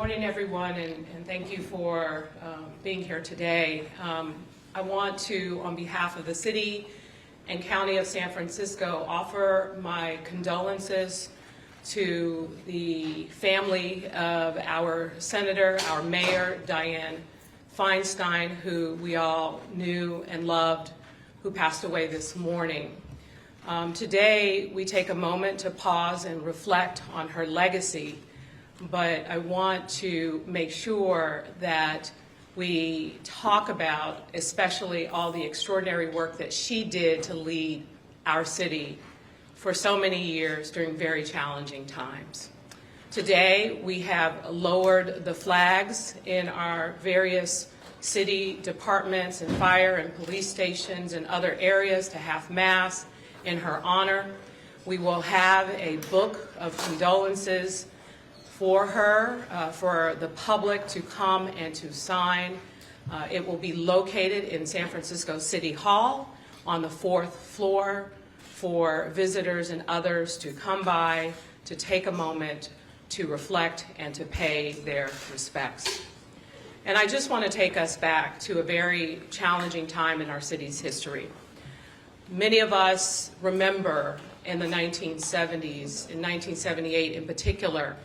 morning, everyone, and thank you for being here today. I want to, on behalf of the City and County of San Francisco, offer my condolences to the family of our Senator, our Mayor, Dianne Feinstein, who we all knew and loved, who passed away this morning. Today, we take a moment to pause and reflect on her legacy, but I want to make sure that we talk about especially all the extraordinary work that she did to lead our city for so many years during very challenging times. Today, we have lowered the flags in our various city departments and fire and police stations and other areas to half-mast in her honor. We will have a book of condolences for her, for the public to come and to sign. It will be located in San Francisco City Hall on the 4th floor for visitors and others to come by, to take a moment to reflect and to pay their respects. And I just want to take us back to a very challenging time in our city's history. Many of us remember in the 1970s, in 1978 in particular,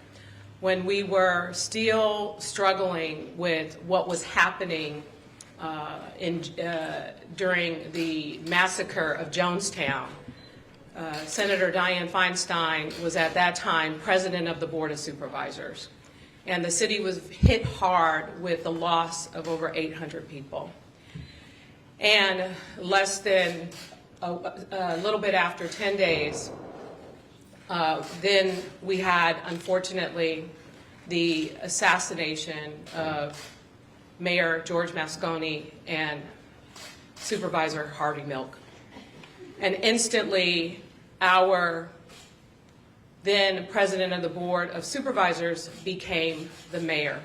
when we were still struggling with what was happening during the massacre of Jonestown. Senator Dianne Feinstein was at that time president of the Board of Supervisors, and the city was hit hard with the loss of over 800 people. And less than a little bit after 10 days, then we had, unfortunately, the assassination of Mayor George Moscone and Supervisor Harvey Milk. And instantly, our then president of the Board of Supervisors became the mayor.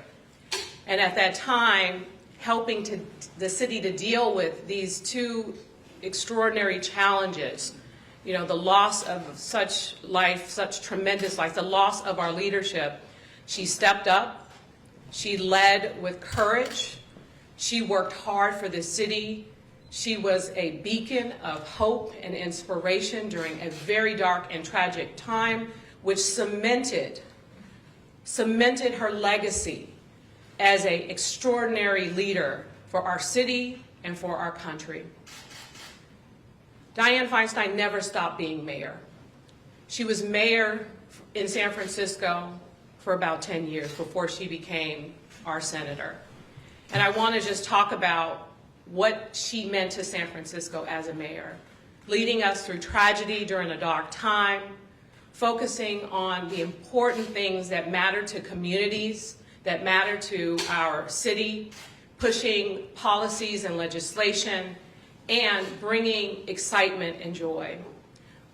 And at that time, helping the city to deal with these two extraordinary challenges, you know, the loss of such life, such tremendous life, the loss of our leadership, she stepped up, she led with courage, she worked hard for the city, she was a beacon of hope and inspiration during a very dark and tragic time, which cemented her legacy as an extraordinary leader for our city and for our country. Dianne Feinstein never stopped being mayor. She was mayor in San Francisco for about 10 years before she became our senator. And I want to just talk about what she meant to San Francisco as a mayor, leading us through tragedy during a dark time, focusing on the important things that matter to communities, that matter to our city, pushing policies and legislation, and bringing excitement and joy.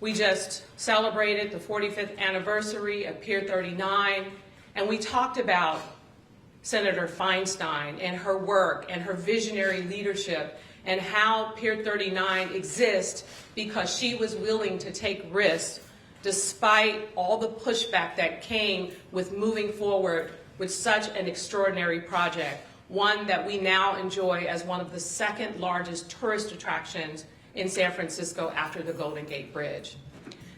We just celebrated the 45th anniversary of Pier 39, and we talked about Senator Feinstein and her work and her visionary leadership and how Pier 39 exists because she was willing to take risks despite all the pushback that came with moving forward with such an extraordinary project, one that we now enjoy as one of the second largest tourist attractions in San Francisco after the Golden Gate Bridge.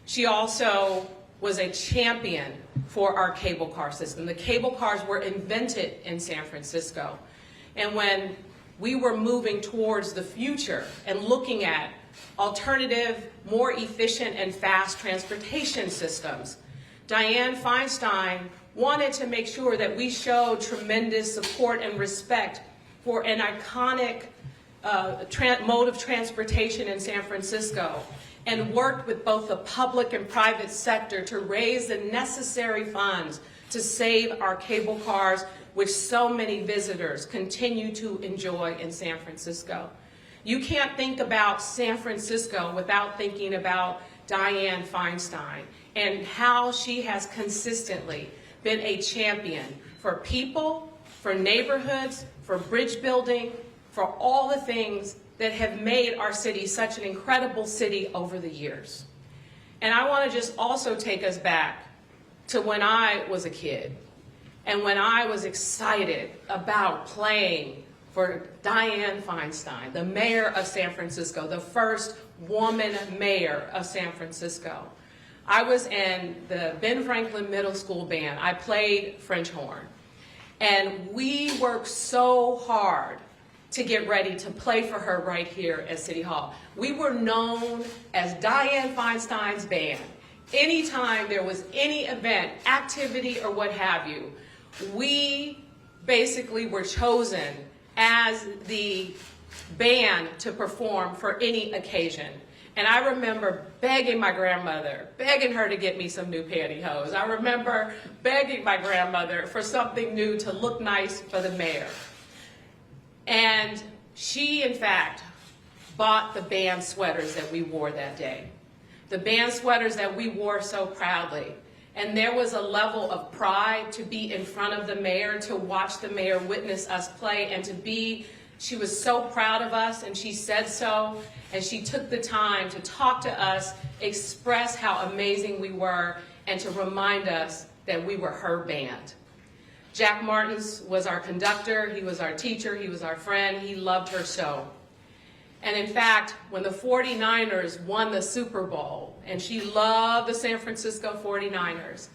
She also was a champion for our cable car system. The cable cars were invented in San Francisco. And when we were moving towards the future and looking at alternative, more efficient and fast transportation systems, Dianne Feinstein wanted to make sure that we showed tremendous support and respect for an iconic mode of transportation in San Francisco, and worked with both the public and private sector to raise the necessary funds to save our cable cars, which so many visitors continue to enjoy in San Francisco. You can't think about San Francisco without thinking about Dianne Feinstein and how she has consistently been a champion for people, for neighborhoods, for bridge building, for all the things that have made our city such an incredible city over the years. And I want to just also take us back to when I was a kid. And when I was excited about playing for Dianne Feinstein, the mayor of San Francisco, the first woman mayor of San Francisco, I was in the Ben Franklin Middle School band. I played French horn. And we worked so hard to get ready to play for her right here at City Hall. We were known as Dianne Feinstein's band. Anytime there was any event, activity, or what have you, we basically were chosen as the band to perform for any occasion. And I remember begging my grandmother, begging her to get me some new pantyhose. I remember begging my grandmother for something new to look nice for the mayor. And she, in fact, bought the band sweaters that we wore that day. The band sweaters that we wore so proudly. And there was a level of pride to be in front of the mayor, to watch the mayor witness us play, and to be, she was so proud of us, and she said so, and she took the time to talk to us, express how amazing we were, and to remind us that we were her band. Jack Martins was our conductor, he was our teacher, he was our friend, he loved her so. And in fact, when the 49ers won the Super Bowl, and she loved the San Francisco 49ers,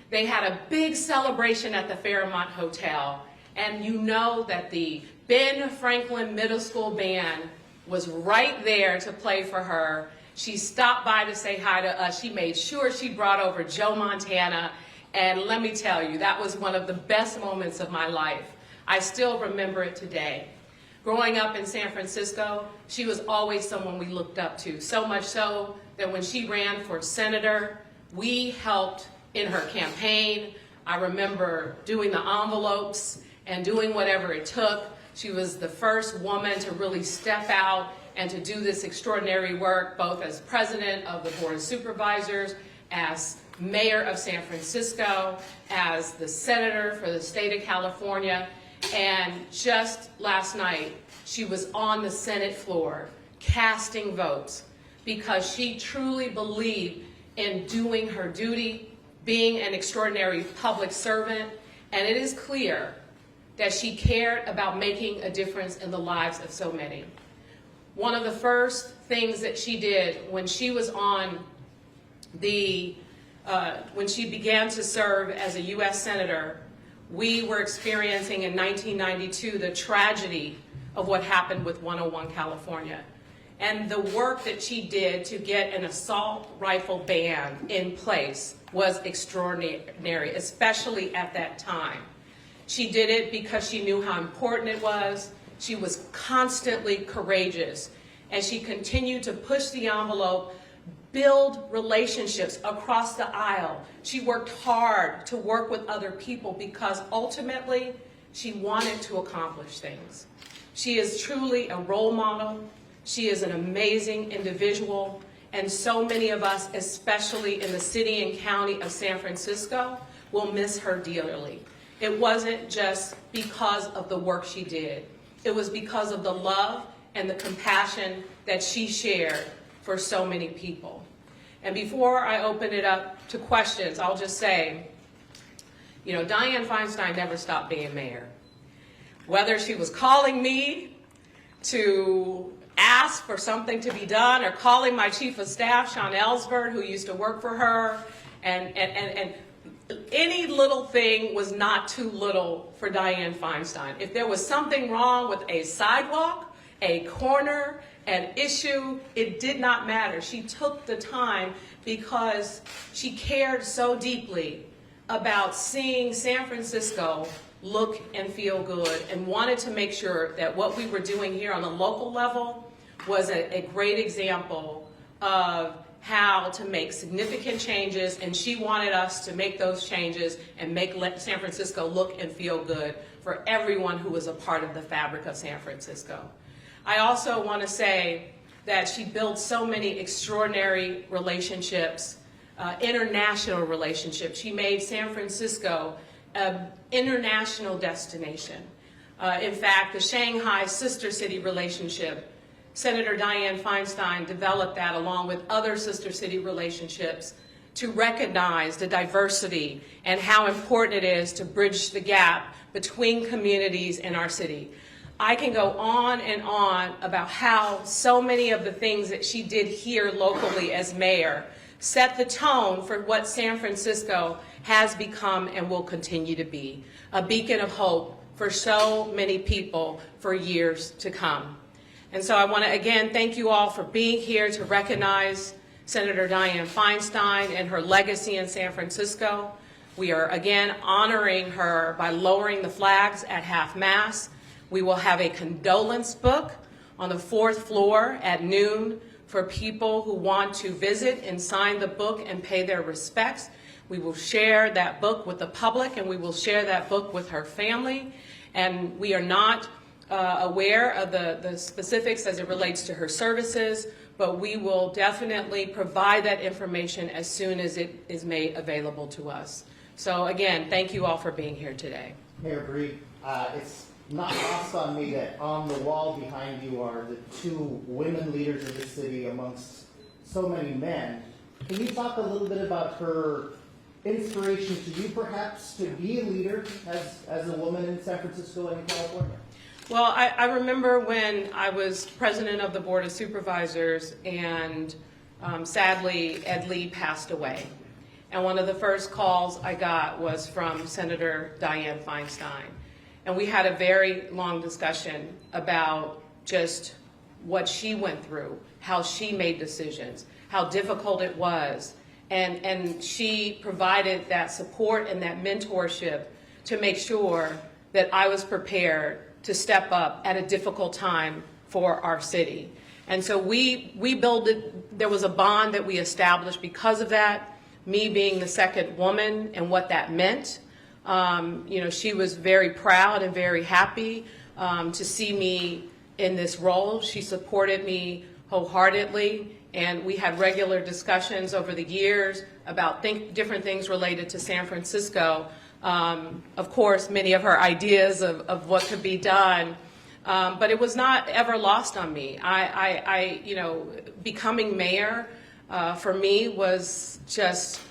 they had a big celebration at the Fairmont Hotel, and you know that the Ben Franklin Middle School band was right there to play for her. She stopped by to say hi to us. She made sure she brought over Joe Montana, and let me tell you, that was one of the best moments of my life. I still remember it today. Growing up in San Francisco, she was always someone we looked up to, so much so that when she ran for senator, we helped in her campaign. I remember doing the envelopes and doing whatever it took. She was the first woman to really step out and to do this extraordinary work, both as president of the Board of Supervisors, as mayor of San Francisco, as the senator for the state of California. And just last night, she was on the Senate floor casting votes because she truly believed in doing her duty, being an extraordinary public servant, and it is clear that she cared about making a difference in the lives of so many. One of the first things that she did when she was on when she began to serve as a U.S. Senator, we were experiencing in 1992 the tragedy of what happened with 101 California. And the work that she did to get an assault rifle ban in place was extraordinary, especially at that time. She did it because she knew how important it was. She was constantly courageous, and she continued to push the envelope, build relationships across the aisle. She worked hard to work with other people because ultimately she wanted to accomplish things. She is truly a role model. She is an amazing individual, and so many of us, especially in the city and county of San Francisco, will miss her dearly. It wasn't just because of the work she did. It was because of the love and the compassion that she shared for so many people. And before I open it up to questions, I'll just say, you know, Dianne Feinstein never stopped being mayor. Whether she was calling me to ask for something to be done, or calling my chief of staff, Sean Ellsberg, who used to work for her, and any little thing was not too little for Dianne Feinstein. If there was something wrong with a sidewalk, a corner, an issue, it did not matter. She took the time because she cared so deeply about seeing San Francisco look and feel good, and wanted to make sure that what we were doing here on the local level was a great example of how to make significant changes, and she wanted us to make those changes and make San Francisco look and feel good for everyone who was a part of the fabric of San Francisco. I also want to say that she built so many extraordinary relationships, international relationships. She made San Francisco an international destination. In fact, the Shanghai sister city relationship, Senator Dianne Feinstein developed that along with other sister city relationships to recognize the diversity and how important it is to bridge the gap between communities in our city. I can go on and on about how so many of the things that she did here locally as mayor set the tone for what San Francisco has become and will continue to be, a beacon of hope for so many people for years to come. And so I want to again thank you all for being here to recognize Senator Dianne Feinstein and her legacy in San Francisco. We are again honoring her by lowering the flags at half-mast. We will have a condolence book on the 4th floor at noon for people who want to visit and sign the book and pay their respects. We will share that book with the public, and we will share that book with her family. And we are not aware of the specifics as it relates to her services, but we will definitely provide that information as soon as it is made available to us. So again, thank you all for being here today. Mayor Bree, it's not lost on me that on the wall behind you are the 2 women leaders of the city amongst so many men. Can you talk a little bit about her inspiration to you, perhaps, to be a leader as a woman in San Francisco and in California? Well, I remember when I was president of the Board of Supervisors and sadly Ed Lee passed away. And one of the first calls I got was from Senator Dianne Feinstein. And we had a very long discussion about just what she went through, how she made decisions, how difficult it was. And she provided that support and that mentorship to make sure that I was prepared to step up at a difficult time for our city. And so we built it, there was a bond that we established because of that, me being the second woman and what that meant. You know, she was very proud and very happy to see me in this role. She supported me wholeheartedly, and we had regular discussions over the years about different things related to San Francisco. Of course, many of her ideas of what could be done, but it was not ever lost on me. You know, becoming mayor for me was just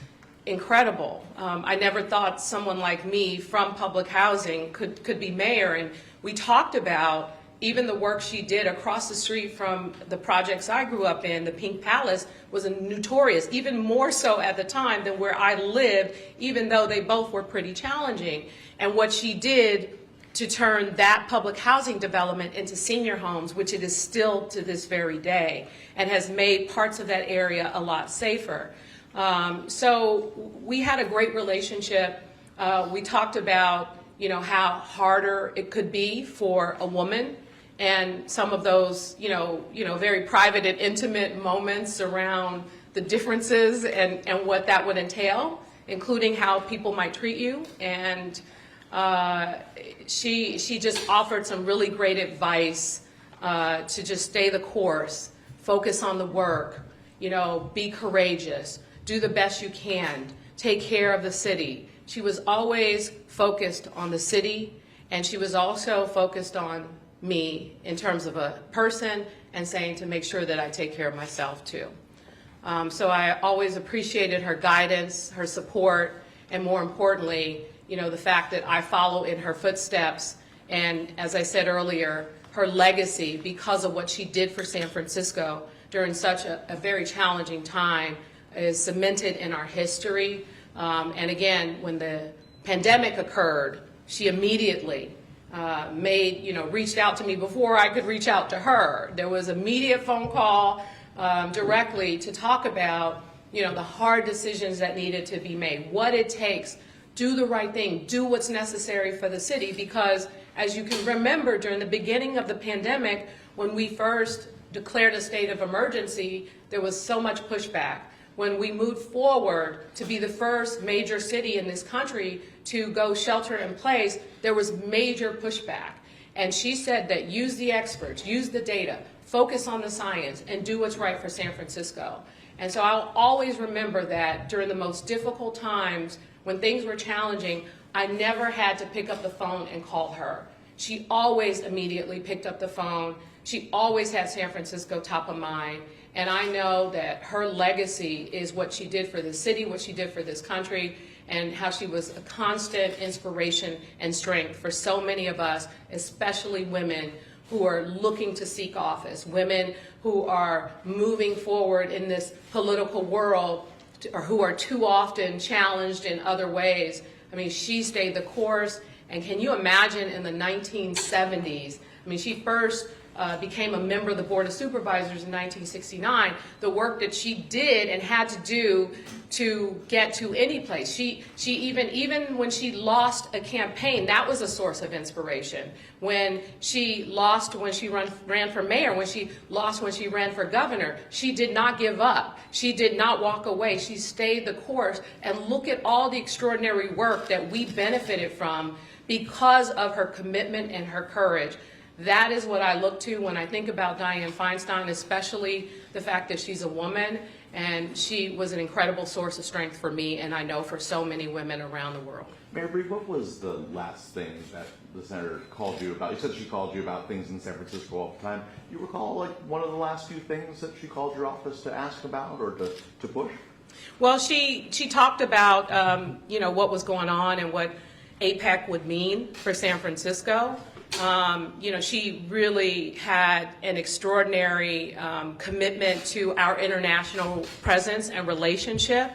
incredible. I never thought someone like me from public housing could be mayor, and we talked about even the work she did across the street from the projects I grew up in. The Pink Palace was notorious, even more so at the time than where I lived, even though they both were pretty challenging. And what she did to turn that public housing development into senior homes, which it is still to this very day, and has made parts of that area a lot safer. So we had a great relationship. We talked about, you know, how harder it could be for a woman, and some of those, you know, very private and intimate moments around the differences and what that would entail, including how people might treat you. And she just offered some really great advice to just stay the course, focus on the work, you know, be courageous, do the best you can, take care of the city. She was always focused on the city, and she was also focused on me in terms of a person and saying to make sure that I take care of myself too. So I always appreciated her guidance, her support, and more importantly, you know, the fact that I follow in her footsteps. And as I said earlier, her legacy, because of what she did for San Francisco during such a very challenging time, is cemented in our history. And again, when the pandemic occurred, she immediately reached out to me before I could reach out to her. There was immediate phone call directly to talk about, you know, the hard decisions that needed to be made, what it takes, do the right thing, do what's necessary for the city. Because as you can remember, during the beginning of the pandemic, when we first declared a state of emergency, there was so much pushback. When we moved forward to be the first major city in this country to go shelter in place, there was major pushback. And she said that use the experts, use the data, focus on the science, and do what's right for San Francisco. And so I'll always remember that during the most difficult times, when things were challenging, I never had to pick up the phone and call her. She always immediately picked up the phone. She always had San Francisco top of mind. And I know that her legacy is what she did for the city, what she did for this country, and how she was a constant inspiration and strength for so many of us, especially women who are looking to seek office, women who are moving forward in this political world, or who are too often challenged in other ways. I mean, she stayed the course, and can you imagine in the 1970s? I mean, she first became a member of the Board of Supervisors in 1969, the work that she did and had to do to get to any place. She even when she lost a campaign, that was a source of inspiration. When she lost, when she ran for mayor, when she lost, when she ran for governor, she did not give up. She did not walk away. She stayed the course. And look at all the extraordinary work that we benefited from because of her commitment and her courage. That is what I look to when I think about Dianne Feinstein, especially the fact that she's a woman, and she was an incredible source of strength for me, and I know for so many women around the world. Mayor Breed, what was the last thing that the senator called you about? You said she called you about things in San Francisco all the time. Do you recall like one of the last few things that she called your office to ask about or to push? Well, she talked about what was going on and what APEC would mean for San Francisco. She really had an extraordinary commitment to our international presence and relationship.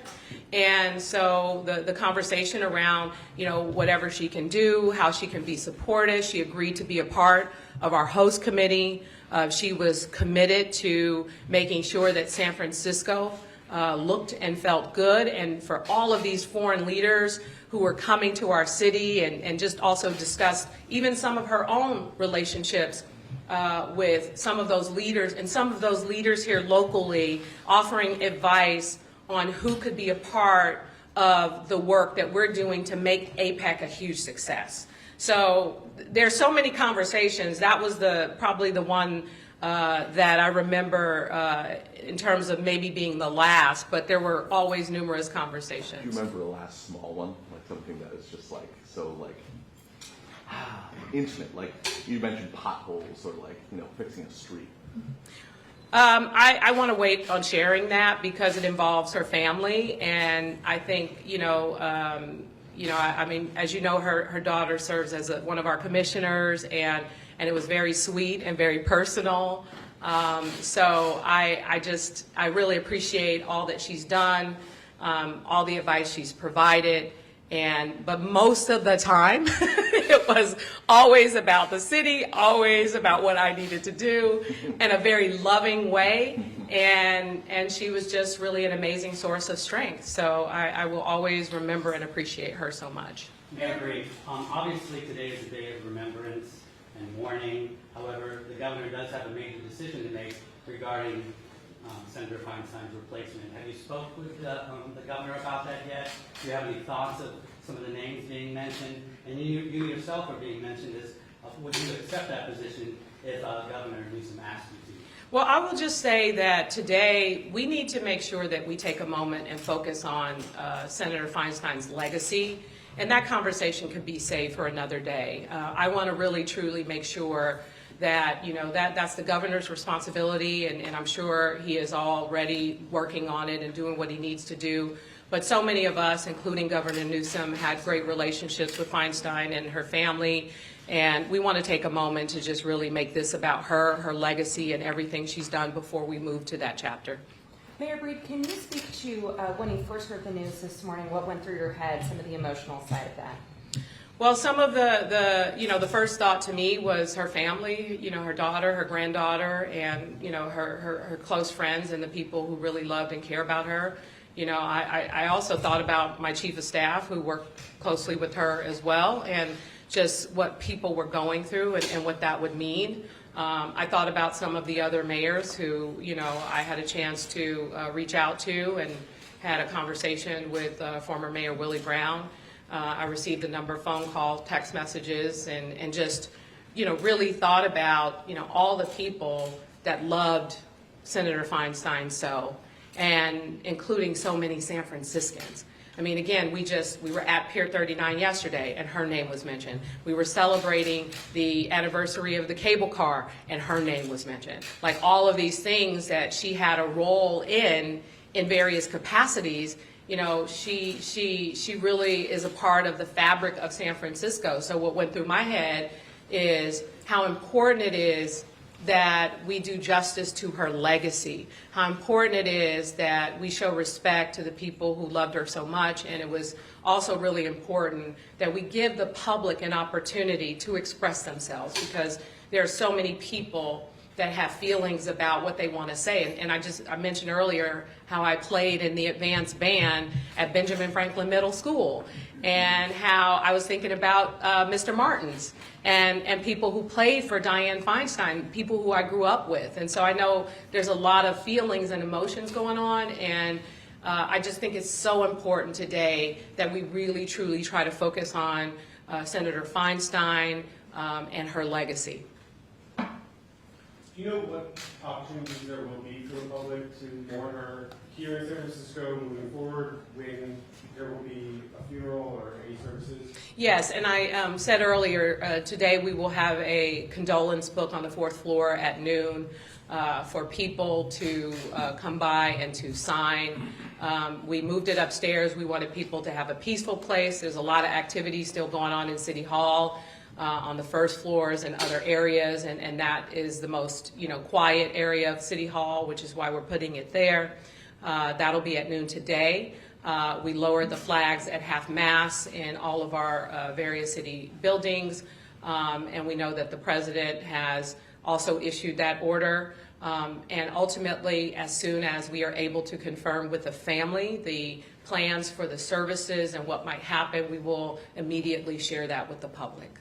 And so the conversation around, whatever she can do, how she can be supported, she agreed to be a part of our host committee. She was committed to making sure that San Francisco looked and felt good, and for all of these foreign leaders who were coming to our city, and just also discussed even some of her own relationships with some of those leaders, and some of those leaders here locally offering advice on who could be a part of the work that we're doing to make APEC a huge success. So there's so many conversations. That was probably the one that I remember in terms of maybe being the last, but there were always numerous conversations. Do you remember the last small one? Like something that is just like, so like, intimate, like you mentioned potholes or like, fixing a street. I want to wait on sharing that because it involves her family, and I think, I mean, as you know, her daughter serves as one of our commissioners, and it was very sweet and very personal. So I really appreciate all that she's done, all the advice she's provided, but most of the time it was always about the city, always about what I needed to do in a very loving way, and she was just really an amazing source of strength. So I will always remember and appreciate her so much. Mayor Breed, obviously today is a day of remembrance and mourning. However, the governor does have a major decision to make regarding Senator Feinstein's replacement. Have you spoke with the governor about that yet? Do you have any thoughts of some of the names being mentioned? And you yourself are being mentioned as, would you accept that position if Governor Newsom asked you to? Well, I will just say that today we need to make sure that we take a moment and focus on Senator Feinstein's legacy, and that conversation could be saved for another day. I want to really truly make sure that that's the governor's responsibility, and I'm sure he is already working on it and doing what he needs to do. But so many of us, including Governor Newsom, had great relationships with Feinstein and her family, and we want to take a moment to just really make this about her legacy, and everything she's done before we move to that chapter. Mayor Breed, can you speak to when you first heard the news this morning, what went through your head, some of the emotional side of that? Well, some of the first thought to me was her family, her daughter, her granddaughter, and, her close friends and the people who really loved and care about her. I also thought about my chief of staff who worked closely with her as well, and just what people were going through and what that would mean. I thought about some of the other mayors who, I had a chance to reach out to and had a conversation with former Mayor Willie Brown. I received a number of phone calls, text messages, and just, really thought about, all the people that loved Senator Feinstein so, and including so many San Franciscans. I mean, again, we were at Pier 39 yesterday, and her name was mentioned. We were celebrating the anniversary of the cable car, and her name was mentioned. Like, all of these things that she had a role in various capacities, you know, she really is a part of the fabric of San Francisco. So what went through my head is how important it is that we do justice to her legacy, how important it is that we show respect to the people who loved her so much, and it was also really important that we give the public an opportunity to express themselves, because there are so many people that have feelings about what they want to say. And I mentioned earlier how I played in the advanced band at Benjamin Franklin Middle School, and how I was thinking about Mr. Martins and people who played for Dianne Feinstein, people who I grew up with. And so I know there's a lot of feelings and emotions going on, and I just think it's so important today that we really, truly try to focus on Senator Feinstein and her legacy. Do you know what opportunities there will be for the public to mourn her here in San Francisco moving forward, when there will be a funeral or any services? Yes, and I said earlier, today we will have a condolence book on the 4th floor at noon for people to come by and to sign. We moved it upstairs. We wanted people to have a peaceful place. There's a lot of activity still going on in City Hall. On the first floors and other areas, and that is the most, you know, quiet area of City Hall, which is why we're putting it there. That'll be at noon today. We lowered the flags at half-mast in all of our various city buildings, and we know that the president has also issued that order. And ultimately, as soon as we are able to confirm with the family the plans for the services and what might happen, we will immediately share that with the public.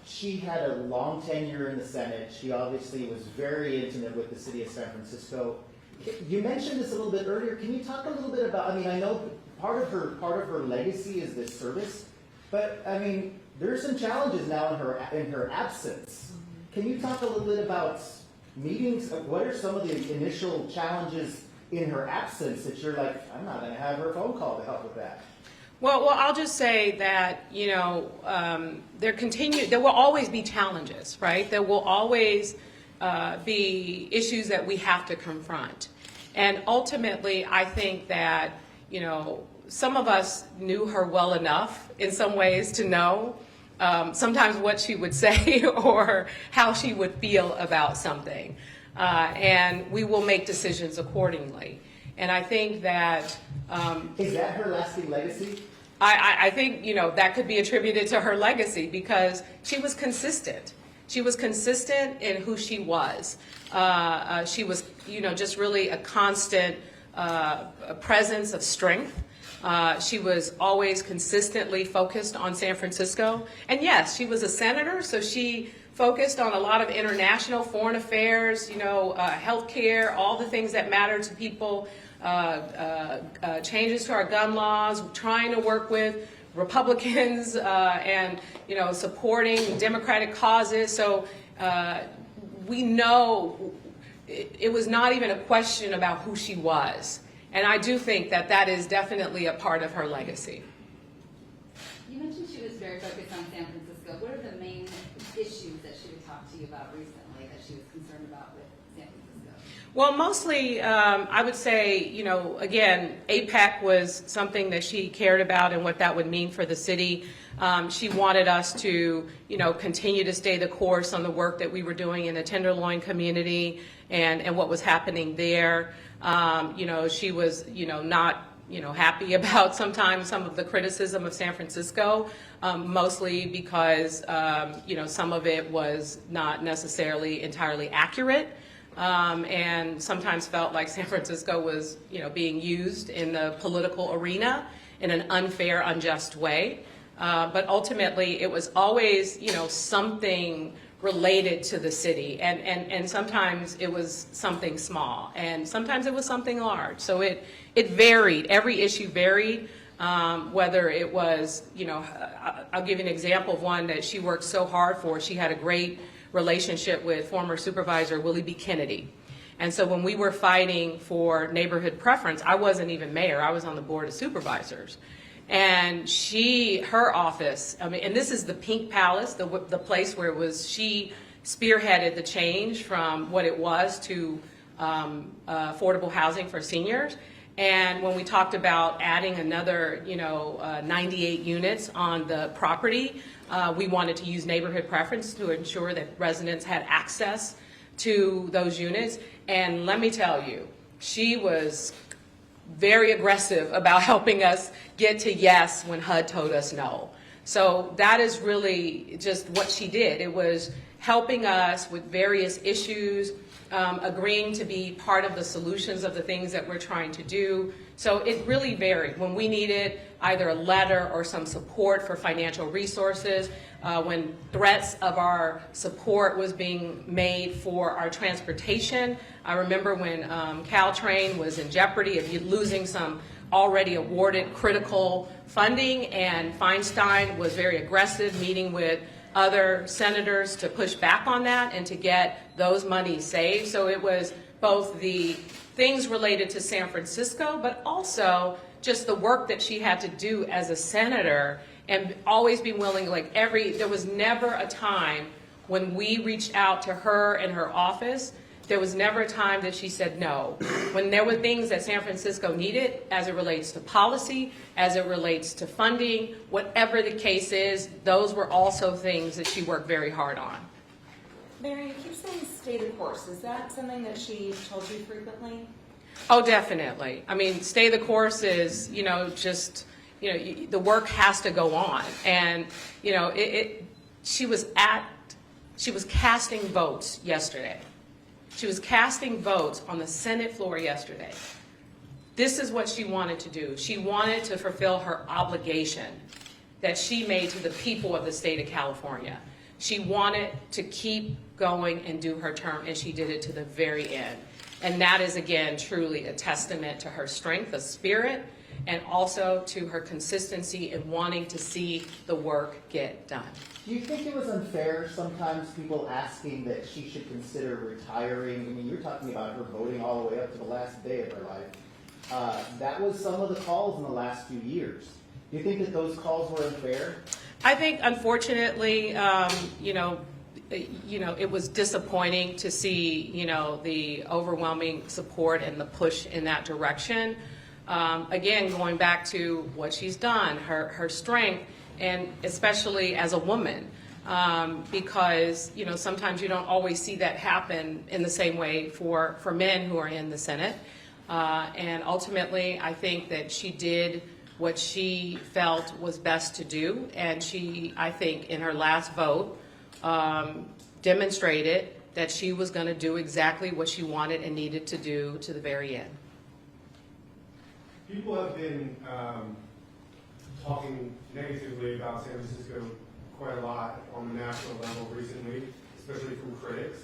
She had a long tenure in the Senate. She obviously was very intimate with the city of San Francisco. You mentioned this a little bit earlier. Can you talk a little bit about, I mean, I know part of her legacy is this service, but I mean, there are some challenges now in her absence. Can you talk a little bit about meetings? What are some of the initial challenges in her absence that you're like, I'm not going to have her phone call to help with that? Well, I'll just say that, you know, there will always be challenges, right? There will always be issues that we have to confront. And ultimately, I think that, you know, some of us knew her well enough in some ways to know sometimes what she would say or how she would feel about something. And we will make decisions accordingly. And I think that... is that her lasting legacy? I think, you know, that could be attributed to her legacy, because she was consistent. She was consistent in who she was. She was, you know, just really a constant presence of strength. She was always consistently focused on San Francisco. And yes, she was a senator, so she focused on a lot of international foreign affairs, you know, healthcare, all the things that matter to people. Changes to our gun laws, trying to work with Republicans and, you know, supporting Democratic causes. So we know it was not even a question about who she was. And I do think that that is definitely a part of her legacy. You mentioned she was very focused on San Francisco. What are the main issues that she would talk to you about recently that she was concerned about with San Francisco? Well, mostly, I would say, you know, again, APEC was something that she cared about and what that would mean for the city. She wanted us to, you know, continue to stay the course on the work that we were doing in the Tenderloin community and what was happening there. You know, she was, you know, not, you know, happy about sometimes some of the criticism of San Francisco, mostly because, you know, some of it was not necessarily entirely accurate. And sometimes felt like San Francisco was, you know, being used in the political arena in an unfair, unjust way. But ultimately, it was always, you know, something related to the city. And sometimes it was something small, and sometimes it was something large. So it varied. Every issue varied. Whether it was, you know, I'll give you an example of one that she worked so hard for. She had a great relationship with former supervisor Willie B. Kennedy. And so when we were fighting for neighborhood preference, I wasn't even mayor, I was on the board of supervisors. And her office, I mean, and this is the Pink Palace, the place where it was, she spearheaded the change from what it was to affordable housing for seniors. And when we talked about adding another, 98 units on the property, we wanted to use neighborhood preference to ensure that residents had access to those units. And let me tell you, she was very aggressive about helping us get to yes when HUD told us no. So that is really just what she did. It was helping us with various issues, agreeing to be part of the solutions of the things that we're trying to do. So it really varied. When we needed either a letter or some support for financial resources, when threats of our support was being made for our transportation. I remember when Caltrain was in jeopardy of losing some already awarded critical funding, and Feinstein was very aggressive, meeting with other senators to push back on that and to get those monies saved. So it was both the things related to San Francisco, but also just the work that she had to do as a senator, and always be willing, there was never a time when we reached out to her and her office, there was never a time that she said no. When there were things that San Francisco needed as it relates to policy, as it relates to funding, whatever the case is, those were also things that she worked very hard on. Mary, you keep saying stay the course. Is that something that she told you frequently? Oh, definitely. I mean, stay the course is, the work has to go on. And, she was casting votes yesterday. She was casting votes on the Senate floor yesterday. This is what she wanted to do. She wanted to fulfill her obligation that she made to the people of the state of California. She wanted to keep going and do her term, and she did it to the very end. And that is, again, truly a testament to her strength of spirit and also to her consistency in wanting to see the work get done. Do you think it was unfair sometimes people asking that she should consider retiring? I mean, you're talking about her voting all the way up to the last day of her life. That was some of the calls in the last few years. Do you think that those calls were unfair? I think, unfortunately, it was disappointing to see, the overwhelming support and the push in that direction. Again, going back to what she's done, her strength, and especially as a woman, because, sometimes you don't always see that happen in the same way for men who are in the Senate. And ultimately, I think that she did what she felt was best to do, and she, I think, in her last vote, demonstrated that she was going to do exactly what she wanted and needed to do to the very end. People have been talking negatively about San Francisco quite a lot on the national level recently, especially from critics,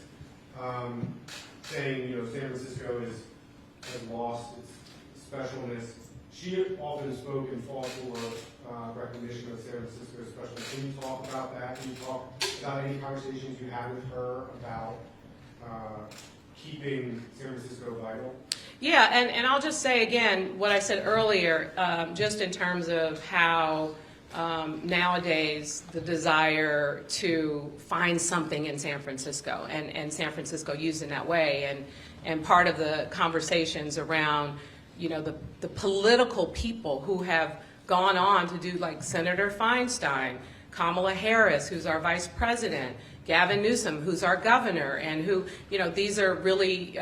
saying, San Francisco has lost its specialness. She often spoke in fall for recognition of San Francisco especially. Can you talk about that? Can you talk about any conversations you had with her about keeping San Francisco vital? Yeah, and I'll just say again what I said earlier, just in terms of how nowadays the desire to find something in San Francisco and San Francisco used in that way, and part of the conversations around the political people who have gone on to do, like Senator Feinstein, Kamala Harris, who's our vice president, Gavin Newsom, who's our governor, and who, these are really,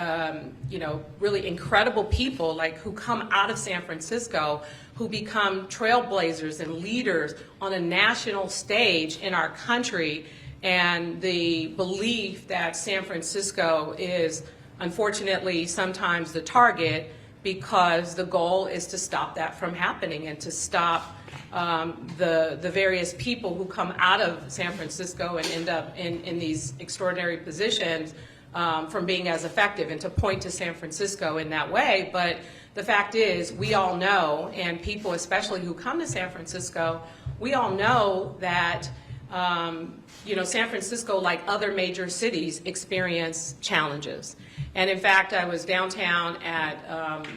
really incredible people, who come out of San Francisco, who become trailblazers and leaders on a national stage in our country. And the belief that San Francisco is, unfortunately, sometimes the target, because the goal is to stop that from happening and to stop the various people who come out of San Francisco and end up in these extraordinary positions from being as effective, and to point to San Francisco in that way. But the fact is, we all know, and people especially who come to San Francisco, we all know that you know, San Francisco, like other major cities, experience challenges. And in fact, I was downtown at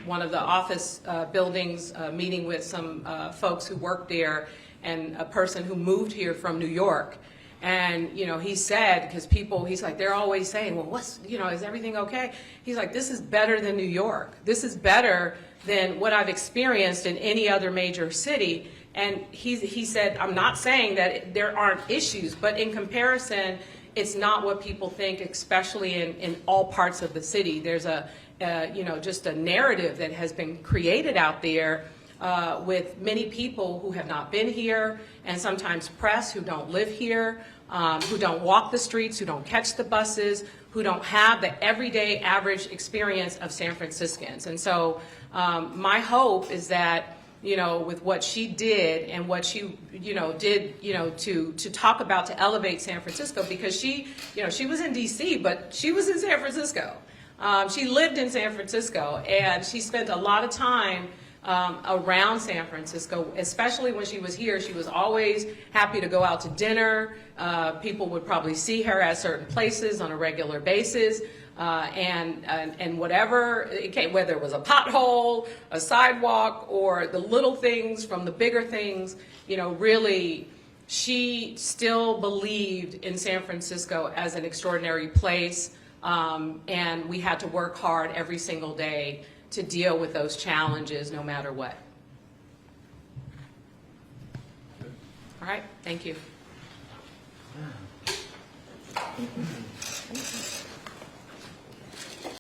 one of the office buildings meeting with some folks who work there and a person who moved here from New York. And, you know, he said, because people, he's like, they're always saying, well, what's, you know, is everything okay? He's like, this is better than New York. This is better than what I've experienced in any other major city. And he said, I'm not saying that there aren't issues, but in comparison, it's not what people think, especially in all parts of the city. There's you know, just a narrative that has been created out there with many people who have not been here, and sometimes press who don't live here, who don't walk the streets, who don't catch the buses, who don't have the everyday average experience of San Franciscans. And so my hope is that, you know, with what she did and what she, you know, did, you know, to talk about, to elevate San Francisco, because she, you know, she was in DC, but she was in San Francisco. She lived in San Francisco, and she spent a lot of time around San Francisco, especially when she was here. She was always happy to go out to dinner. People would probably see her at certain places on a regular basis. And whatever it came, whether it was a pothole, a sidewalk, or the little things from the bigger things, you know, really, she still believed in San Francisco as an extraordinary place, and we had to work hard every single day to deal with those challenges no matter what. All right, thank you.